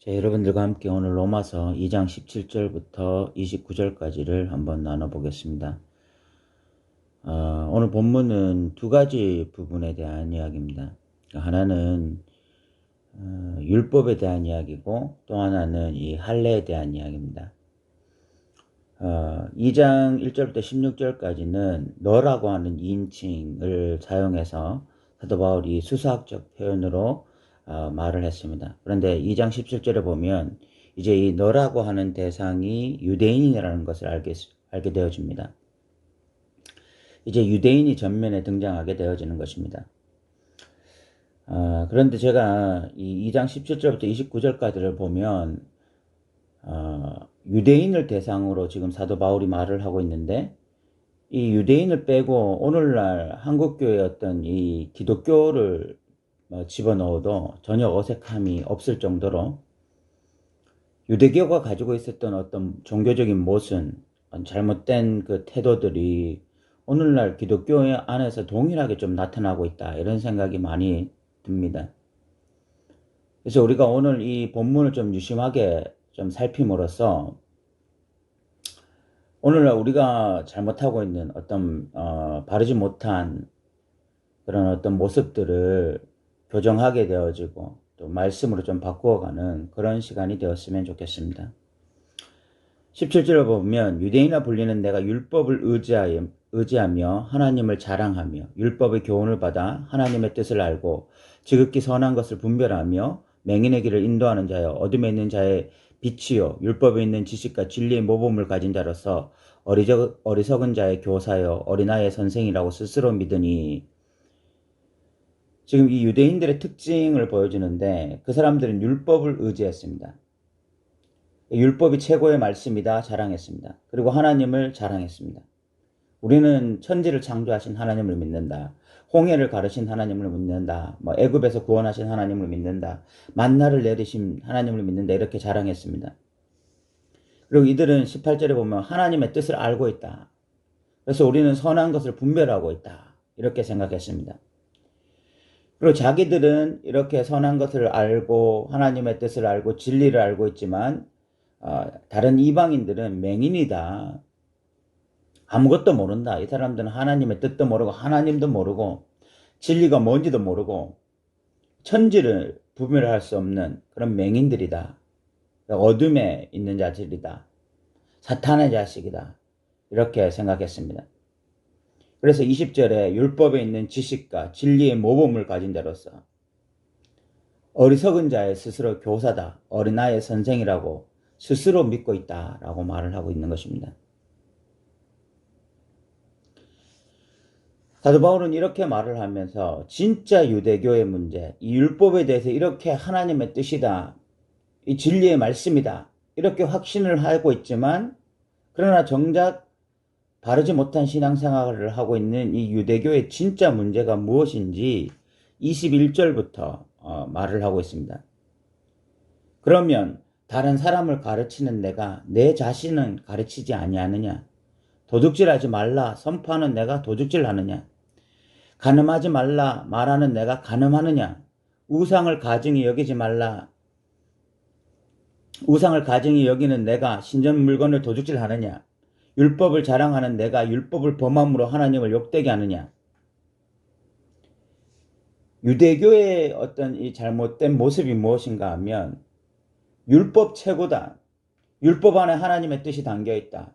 자, 여러분들과 함께 오늘 로마서 2장 17절부터 29절까지를 한번 나눠보겠습니다. 오늘 본문은 두 가지 부분에 대한 이야기입니다. 하나는 율법에 대한 이야기고 또 하나는 이 할례에 대한 이야기입니다. 2장 1절부터 16절까지는 너라고 하는 2인칭을 사용해서 사도 바울이 수사학적 표현으로 말을 했습니다. 그런데 2장 17절에 보면 이제 이 너라고 하는 대상이 유대인이라는 것을 알게 되어집니다. 이제 유대인이 전면에 등장하게 되어지는 것입니다. 그런데 제가 이 2장 17절부터 29절까지를 보면 유대인을 대상으로 지금 사도 바울이 말을 하고 있는데 이 유대인을 빼고 오늘날 한국교회의 어떤 이 기독교를 집어넣어도 전혀 어색함이 없을 정도로 유대교가 가지고 있었던 어떤 종교적인 모순, 잘못된 그 태도들이 오늘날 기독교 안에서 동일하게 좀 나타나고 있다, 이런 생각이 많이 듭니다. 그래서 우리가 오늘 이 본문을 좀 유심하게 좀 살핌으로써 오늘날 우리가 잘못하고 있는 어떤 바르지 못한 그런 어떤 모습들을 교정하게 되어지고 또 말씀으로 좀 바꾸어가는 그런 시간이 되었으면 좋겠습니다. 17절을 보면 유대인이라 불리는 내가 율법을 의지하며 하나님을 자랑하며 율법의 교훈을 받아 하나님의 뜻을 알고 지극히 선한 것을 분별하며 맹인의 길을 인도하는 자여 어둠에 있는 자의 빛이요 율법에 있는 지식과 진리의 모범을 가진 자로서 어리석은 자의 교사여 어린아이의 선생이라고 스스로 믿으니. 지금 이 유대인들의 특징을 보여주는데 그 사람들은 율법을 의지했습니다. 율법이 최고의 말씀이다 자랑했습니다. 그리고 하나님을 자랑했습니다. 우리는 천지를 창조하신 하나님을 믿는다. 홍해를 가르신 하나님을 믿는다. 애굽에서 구원하신 하나님을 믿는다. 만나를 내리신 하나님을 믿는다. 이렇게 자랑했습니다. 그리고 이들은 18절에 보면 하나님의 뜻을 알고 있다. 그래서 우리는 선한 것을 분별하고 있다. 이렇게 생각했습니다. 그리고 자기들은 이렇게 선한 것을 알고 하나님의 뜻을 알고 진리를 알고 있지만 다른 이방인들은 맹인이다. 아무것도 모른다. 이 사람들은 하나님의 뜻도 모르고 하나님도 모르고 진리가 뭔지도 모르고 천지를 구별할 수 없는 그런 맹인들이다. 어둠에 있는 자들이다. 사탄의 자식이다. 이렇게 생각했습니다. 그래서 20절에 율법에 있는 지식과 진리의 모범을 가진 자로서 어리석은 자의 스스로 교사다. 어린아이의 선생이라고 스스로 믿고 있다라고 말을 하고 있는 것입니다. 사도 바울은 이렇게 말을 하면서 진짜 유대교의 문제, 이 율법에 대해서 이렇게 하나님의 뜻이다, 이 진리의 말씀이다, 이렇게 확신을 하고 있지만 그러나 정작 바르지 못한 신앙생활을 하고 있는 이 유대교의 진짜 문제가 무엇인지 21절부터 말을 하고 있습니다. 그러면 다른 사람을 가르치는 내가 내 자신은 가르치지 아니하느냐? 도둑질하지 말라 선포하는 내가 도둑질하느냐? 간음하지 말라 말하는 내가 간음하느냐? 우상을 가증히 여기지 말라 우상을 가증히 여기는 내가 신전 물건을 도둑질하느냐? 율법을 자랑하는 내가 율법을 범함으로 하나님을 욕되게 하느냐? 유대교의 어떤 이 잘못된 모습이 무엇인가 하면 율법 최고다. 율법 안에 하나님의 뜻이 담겨있다.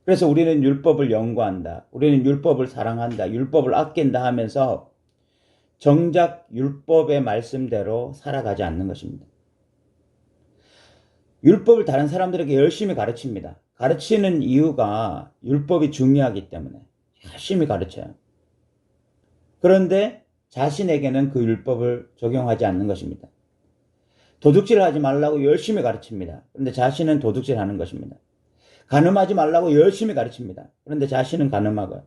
그래서 우리는 율법을 연구한다. 우리는 율법을 사랑한다. 율법을 아낀다 하면서 정작 율법의 말씀대로 살아가지 않는 것입니다. 율법을 다른 사람들에게 열심히 가르칩니다. 가르치는 이유가 율법이 중요하기 때문에 열심히 가르쳐요. 그런데 자신에게는 그 율법을 적용하지 않는 것입니다. 도둑질을 하지 말라고 열심히 가르칩니다. 그런데 자신은 도둑질하는 것입니다. 간음하지 말라고 열심히 가르칩니다. 그런데 자신은 간음하고요.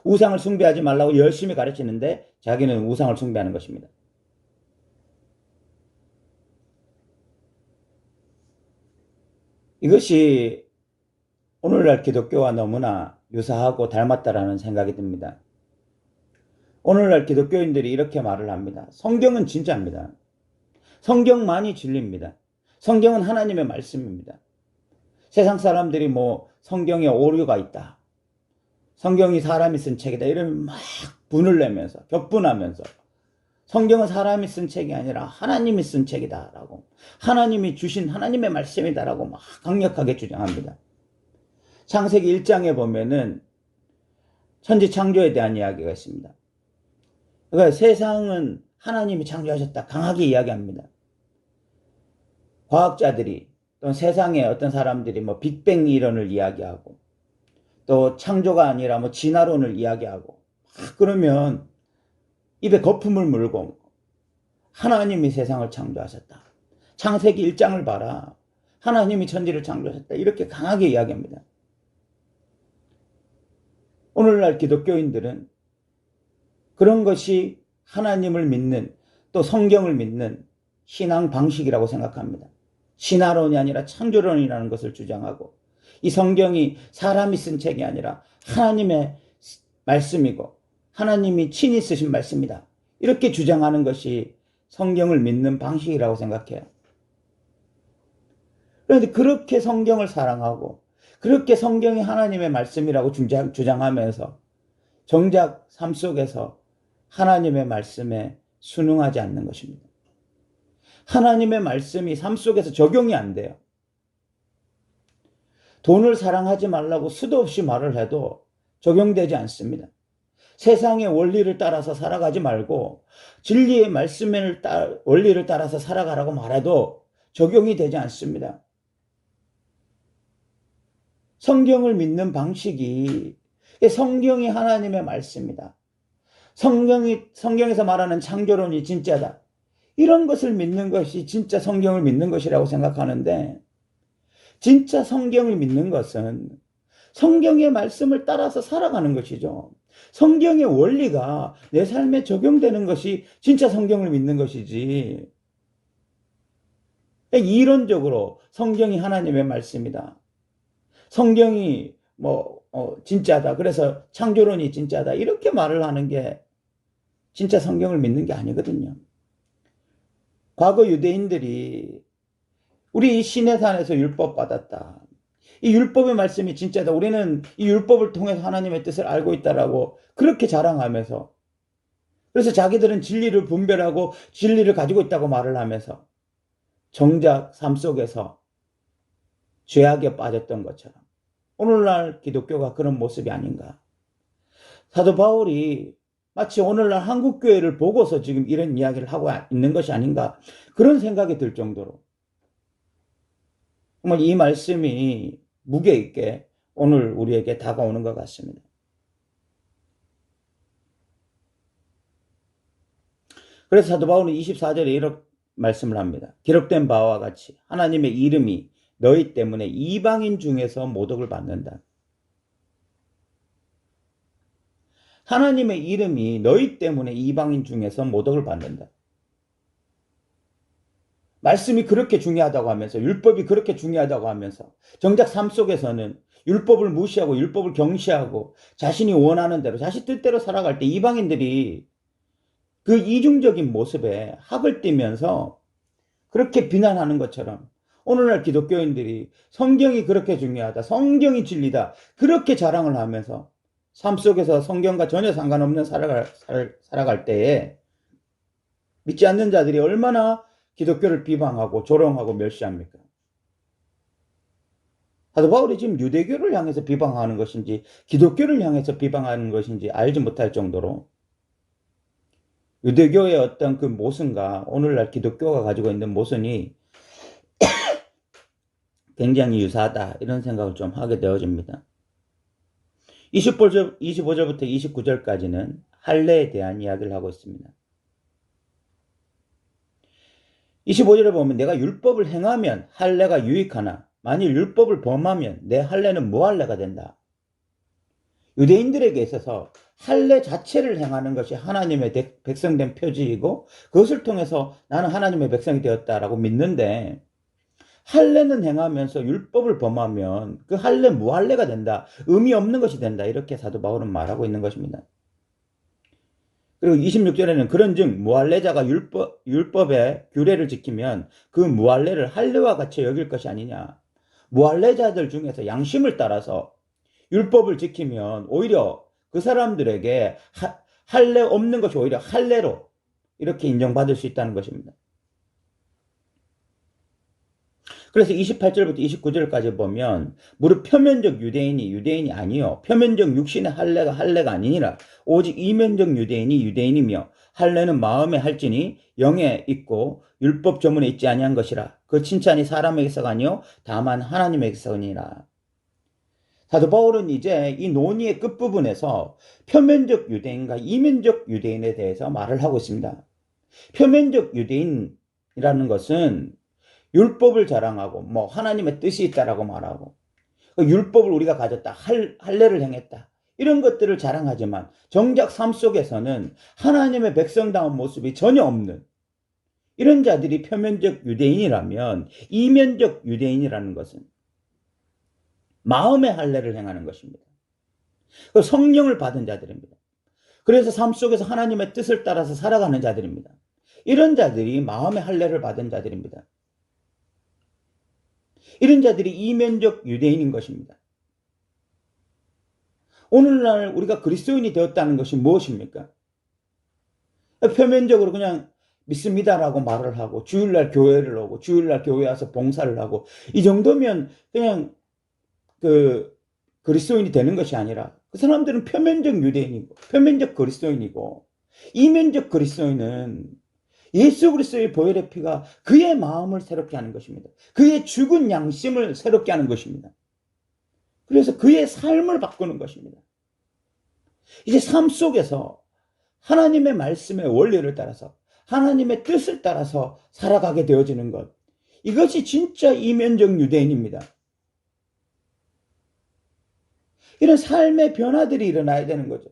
우상을 숭배하지 말라고 열심히 가르치는데 자기는 우상을 숭배하는 것입니다. 이것이 오늘날 기독교와 너무나 유사하고 닮았다라는 생각이 듭니다. 오늘날 기독교인들이 이렇게 말을 합니다. 성경은 진짜입니다. 성경만이 진리입니다. 성경은 하나님의 말씀입니다. 세상 사람들이 뭐 성경에 오류가 있다, 성경이 사람이 쓴 책이다 이러면 막 분을 내면서 격분하면서, 성경은 사람이 쓴 책이 아니라 하나님이 쓴 책이다 라고, 하나님이 주신 하나님의 말씀이다 라고 막 강력하게 주장합니다. 창세기 1장에 보면은 천지 창조에 대한 이야기가 있습니다. 그러니까 세상은 하나님이 창조하셨다 강하게 이야기합니다. 과학자들이 또 세상의 어떤 사람들이 뭐 빅뱅 이론을 이야기하고 또 창조가 아니라 뭐 진화론을 이야기하고, 그러면 입에 거품을 물고 하나님이 세상을 창조하셨다, 창세기 1장을 봐라, 하나님이 천지를 창조하셨다 이렇게 강하게 이야기합니다. 오늘날 기독교인들은 그런 것이 하나님을 믿는, 또 성경을 믿는 신앙 방식이라고 생각합니다. 신화론이 아니라 창조론이라는 것을 주장하고, 이 성경이 사람이 쓴 책이 아니라 하나님의 말씀이고 하나님이 친히 쓰신 말씀이다 이렇게 주장하는 것이 성경을 믿는 방식이라고 생각해요. 그런데 그렇게 성경을 사랑하고 그렇게 성경이 하나님의 말씀이라고 주장하면서 정작 삶 속에서 하나님의 말씀에 순응하지 않는 것입니다. 하나님의 말씀이 삶 속에서 적용이 안 돼요. 돈을 사랑하지 말라고 수도 없이 말을 해도 적용되지 않습니다. 세상의 원리를 따라서 살아가지 말고 진리의 말씀의 원리를 따라서 살아가라고 말해도 적용이 되지 않습니다. 성경을 믿는 방식이, 성경이 하나님의 말씀이다, 성경에서 말하는 창조론이 진짜다, 이런 것을 믿는 것이 진짜 성경을 믿는 것이라고 생각하는데, 진짜 성경을 믿는 것은 성경의 말씀을 따라서 살아가는 것이죠. 성경의 원리가 내 삶에 적용되는 것이 진짜 성경을 믿는 것이지, 이론적으로 성경이 하나님의 말씀이다, 성경이 진짜다, 그래서 창조론이 진짜다 이렇게 말을 하는 게 진짜 성경을 믿는 게 아니거든요. 과거 유대인들이 우리 이 시내산에서 율법 받았다, 이 율법의 말씀이 진짜다, 우리는 이 율법을 통해서 하나님의 뜻을 알고 있다라고 그렇게 자랑하면서, 그래서 자기들은 진리를 분별하고 진리를 가지고 있다고 말을 하면서 정작 삶 속에서 죄악에 빠졌던 것처럼 오늘날 기독교가 그런 모습이 아닌가. 사도 바울이 마치 오늘날 한국교회를 보고서 지금 이런 이야기를 하고 있는 것이 아닌가, 그런 생각이 들 정도로 정말 이 말씀이 무게 있게 오늘 우리에게 다가오는 것 같습니다. 그래서 사도 바울은 24절에 이렇게 말씀을 합니다. 기록된 바와 같이 하나님의 이름이 너희 때문에 이방인 중에서 모독을 받는다. 하나님의 이름이 너희 때문에 이방인 중에서 모독을 받는다. 말씀이 그렇게 중요하다고 하면서, 율법이 그렇게 중요하다고 하면서 정작 삶 속에서는 율법을 무시하고 율법을 경시하고 자신이 원하는 대로 자신 뜻대로 살아갈 때 이방인들이 그 이중적인 모습에 학을 띠면서 그렇게 비난하는 것처럼 오늘날 기독교인들이 성경이 그렇게 중요하다, 성경이 진리다 그렇게 자랑을 하면서 삶 속에서 성경과 전혀 상관없는 살아갈 때에 믿지 않는 자들이 얼마나 기독교를 비방하고 조롱하고 멸시합니까? 사도 바울이 지금 유대교를 향해서 비방하는 것인지 기독교를 향해서 비방하는 것인지 알지 못할 정도로 유대교의 어떤 그 모순과 오늘날 기독교가 가지고 있는 모순이 굉장히 유사하다, 이런 생각을 좀 하게 되어집니다. 25절부터 29절까지는 할례에 대한 이야기를 하고 있습니다. 25절에 보면 내가 율법을 행하면 할례가 유익하나 만일 율법을 범하면 내 할례는 무할례가 된다. 유대인들에게 있어서 할례 자체를 행하는 것이 하나님의 백성된 표지이고 그것을 통해서 나는 하나님의 백성이 되었다라고 믿는데, 할례는 행하면서 율법을 범하면 그 할례 무할례가 된다, 의미 없는 것이 된다, 이렇게 사도 바울은 말하고 있는 것입니다. 그리고 26절에는 그런즉 무할례자가 율법의 규례를 지키면 그 무할례를 할례와 같이 여길 것이 아니냐. 무할례자들 중에서 양심을 따라서 율법을 지키면 오히려 그 사람들에게 할례 없는 것이 오히려 할례로 이렇게 인정받을 수 있다는 것입니다. 그래서 28절부터 29절까지 보면 무릇 표면적 유대인이 유대인이 아니요 표면적 육신의 할례가 할례가 아니니라 오직 이면적 유대인이 유대인이며 할례는 마음에 할지니 영에 있고 율법 조문에 있지 아니한 것이라 그 칭찬이 사람에게서가 아니요 다만 하나님에게서니라. 사도 바울은 이제 이 논의의 끝부분에서 표면적 유대인과 이면적 유대인에 대해서 말을 하고 있습니다. 표면적 유대인이라는 것은 율법을 자랑하고 하나님의 뜻이 있다라고 말하고 율법을 우리가 가졌다, 할례를 행했다, 이런 것들을 자랑하지만 정작 삶 속에서는 하나님의 백성다운 모습이 전혀 없는 이런 자들이 표면적 유대인이라면 이면적 유대인이라는 것은 마음의 할례를 행하는 것입니다. 성령을 받은 자들입니다. 그래서 삶 속에서 하나님의 뜻을 따라서 살아가는 자들입니다. 이런 자들이 마음의 할례를 받은 자들입니다. 이런 자들이 이면적 유대인인 것입니다. 오늘날 우리가 그리스도인이 되었다는 것이 무엇입니까? 표면적으로 그냥 믿습니다라고 말을 하고 주일날 교회를 오고 주일날 교회 와서 봉사를 하고 이 정도면 그냥 그리스도인이 되는 것이 아니라 그 사람들은 표면적 유대인이고 표면적 그리스도인이고 이면적 그리스도인은 예수 그리스도의 보혈의 피가 그의 마음을 새롭게 하는 것입니다. 그의 죽은 양심을 새롭게 하는 것입니다. 그래서 그의 삶을 바꾸는 것입니다. 이제 삶 속에서 하나님의 말씀의 원리를 따라서 하나님의 뜻을 따라서 살아가게 되어지는 것, 이것이 진짜 이면적 유대인입니다. 이런 삶의 변화들이 일어나야 되는 거죠.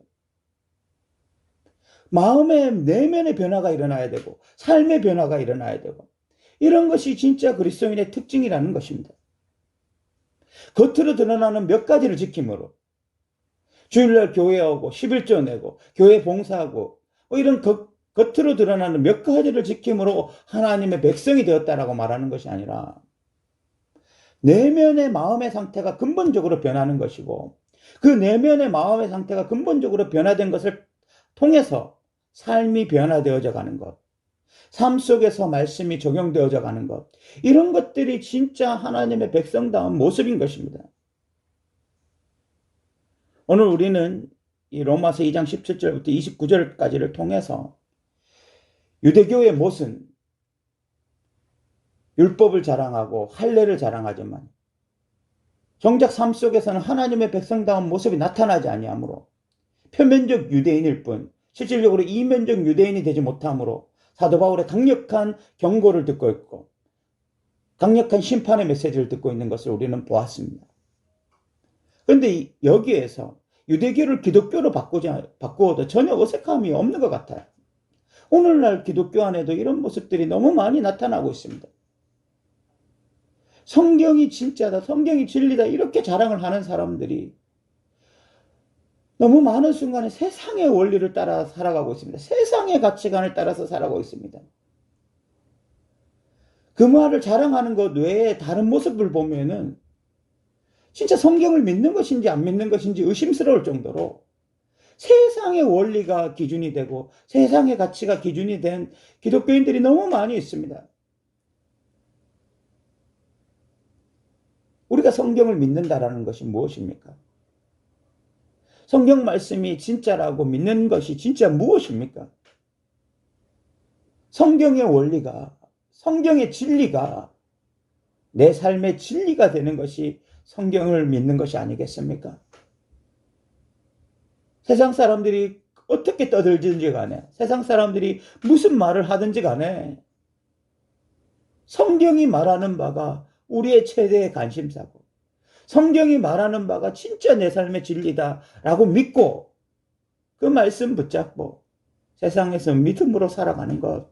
마음의 내면의 변화가 일어나야 되고 삶의 변화가 일어나야 되고 이런 것이 진짜 그리스도인의 특징이라는 것입니다. 겉으로 드러나는 몇 가지를 지킴으로 주일날 교회 오고 11조 내고 교회 봉사하고 이런 겉으로 드러나는 몇 가지를 지킴으로 하나님의 백성이 되었다라고 말하는 것이 아니라 내면의 마음의 상태가 근본적으로 변하는 것이고 그 내면의 마음의 상태가 근본적으로 변화된 것을 통해서 삶이 변화되어져 가는 것, 삶 속에서 말씀이 적용되어져 가는 것, 이런 것들이 진짜 하나님의 백성다운 모습인 것입니다. 오늘 우리는 이 로마서 2장 17절부터 29절까지를 통해서 유대교의 모습, 율법을 자랑하고 할례를 자랑하지만 정작 삶 속에서는 하나님의 백성다운 모습이 나타나지 아니하므로 표면적 유대인일 뿐 실질적으로 이면적 유대인이 되지 못하므로 사도 바울의 강력한 경고를 듣고 있고 강력한 심판의 메시지를 듣고 있는 것을 우리는 보았습니다. 그런데 여기에서 유대교를 기독교로 바꾸어도 전혀 어색함이 없는 것 같아요. 오늘날 기독교 안에도 이런 모습들이 너무 많이 나타나고 있습니다. 성경이 진짜다, 성경이 진리다 이렇게 자랑을 하는 사람들이 너무 많은 순간에 세상의 원리를 따라 살아가고 있습니다. 세상의 가치관을 따라서 살아가고 있습니다. 그 말을 자랑하는 것 외에 다른 모습을 보면은 진짜 성경을 믿는 것인지 안 믿는 것인지 의심스러울 정도로 세상의 원리가 기준이 되고 세상의 가치가 기준이 된 기독교인들이 너무 많이 있습니다. 우리가 성경을 믿는다라는 것이 무엇입니까? 성경 말씀이 진짜라고 믿는 것이 진짜 무엇입니까? 성경의 원리가, 성경의 진리가 내 삶의 진리가 되는 것이 성경을 믿는 것이 아니겠습니까? 세상 사람들이 어떻게 떠들든지 간에, 세상 사람들이 무슨 말을 하든지 간에 성경이 말하는 바가 우리의 최대의 관심사고 성경이 말하는 바가 진짜 내 삶의 진리다라고 믿고 그 말씀 붙잡고 세상에서 믿음으로 살아가는 것,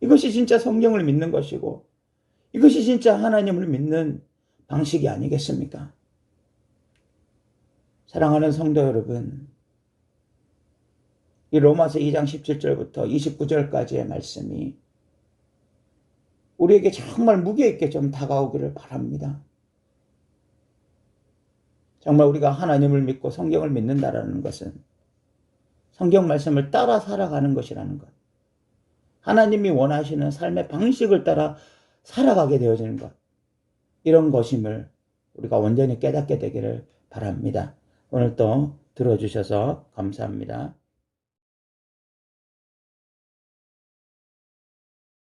이것이 진짜 성경을 믿는 것이고 이것이 진짜 하나님을 믿는 방식이 아니겠습니까? 사랑하는 성도 여러분, 이 로마서 2장 17절부터 29절까지의 말씀이 우리에게 정말 무게 있게 좀 다가오기를 바랍니다. 정말 우리가 하나님을 믿고 성경을 믿는다라는 것은 성경 말씀을 따라 살아가는 것이라는 것. 하나님이 원하시는 삶의 방식을 따라 살아가게 되어지는 것. 이런 것임을 우리가 온전히 깨닫게 되기를 바랍니다. 오늘 또 들어주셔서 감사합니다.